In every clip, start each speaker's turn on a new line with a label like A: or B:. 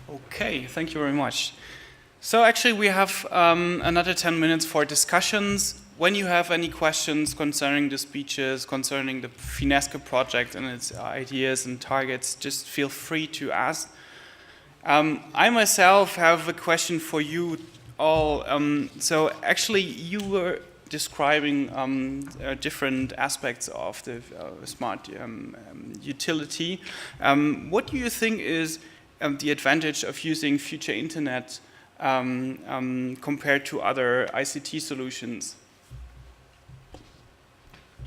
A: Okay, thank you very much. So actually we have another 10 minutes for discussions. When you have any questions concerning the speeches, concerning the Finesco project and its ideas and targets, just feel free to ask. I myself have a question for you all. So actually you were describing different aspects of the smart utility. What do you think is the advantage of using future internet compared to other ICT solutions?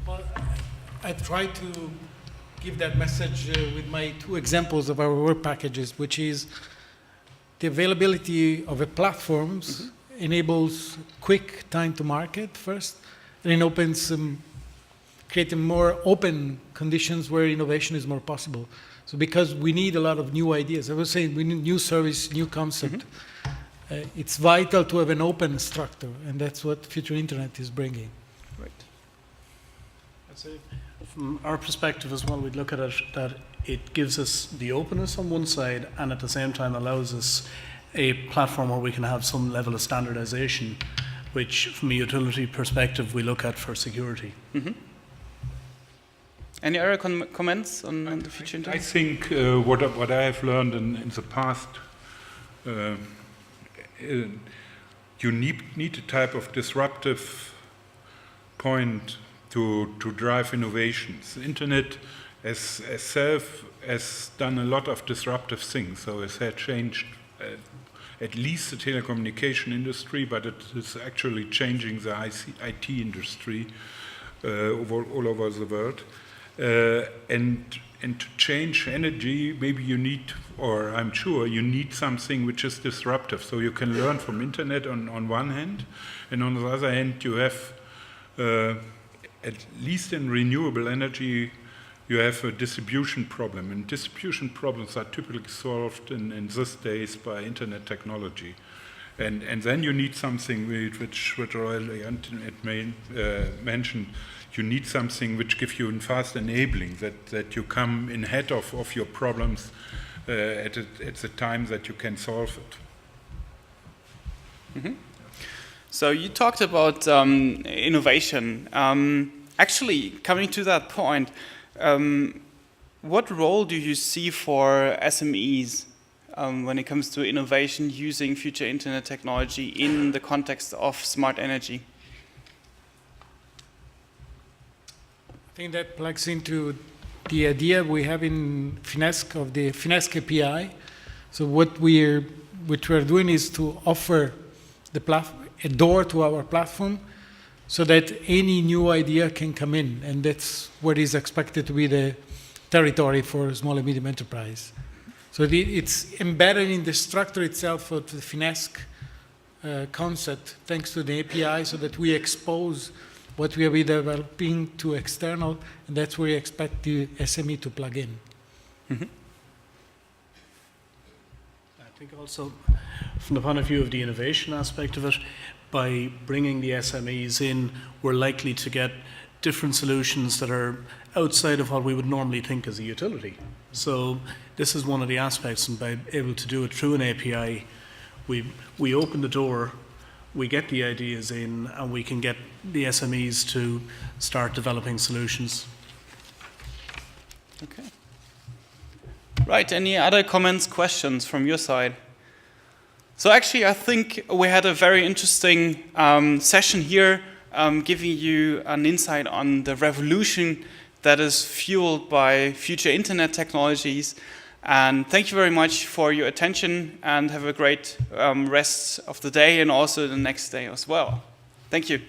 B: Well, I try to give that message with my two examples of our work packages, which is the availability of a platforms enables quick time to market first, and it opens creating more open conditions where innovation is more possible. So because we need a lot of new ideas, I was saying we need new service, new concept. It's vital to have an open structure, and that's what future internet is bringing.
A: Right.
C: I'd say from our perspective as well, we'd look at it that it gives us the openness on one side and at the same time allows us a platform where we can have some level of standardization, which from a utility perspective we look at for security.
A: Any other comments on the future internet?
D: I think what I have learned in the past, you need a type of disruptive point to drive innovations. The internet as self has done a lot of disruptive things, so it has changed at least the telecommunication industry, but it is actually changing the IT industry all over the world. And to change energy, maybe you need, or I'm sure you need something which is disruptive. So you can learn from internet on one hand, and on the other hand you have, at least in renewable energy, you have a distribution problem. And distribution problems are typically solved in these days by internet technology. And then you need something which already mentioned. You need something which gives you a fast enabling, that you come in ahead of your problems at the time that you can solve it.
A: So you talked about innovation. Actually, coming to that point, what role do you see for SMEs when it comes to innovation using future internet technology in the context of smart energy?
B: I think that plugs into the idea we have in Finesco of the Finesco API. So what we're doing is to offer a door to our platform so that any new idea can come in, and that's what is expected to be the territory for small and medium enterprise. So it's embedded in the structure itself of the Finesco concept, thanks to the API, so that we expose what we are developing to external, and that's where we expect the SME to plug in.
C: I think also, from the point of view of the innovation aspect of it, by bringing the SMEs in, we're likely to get different solutions that are outside of what we would normally think as a utility. So this is one of the aspects, and by able to do it through an API, we open the door, we get the ideas in, and we can get the SMEs to start developing solutions.
A: Okay. Right, any other comments, questions from your side? So actually, I think we had a very interesting session here, giving you an insight on the revolution that is fueled by future internet technologies. And thank you very much for your attention, and have a great rest of the day and also the next day as well. Thank you.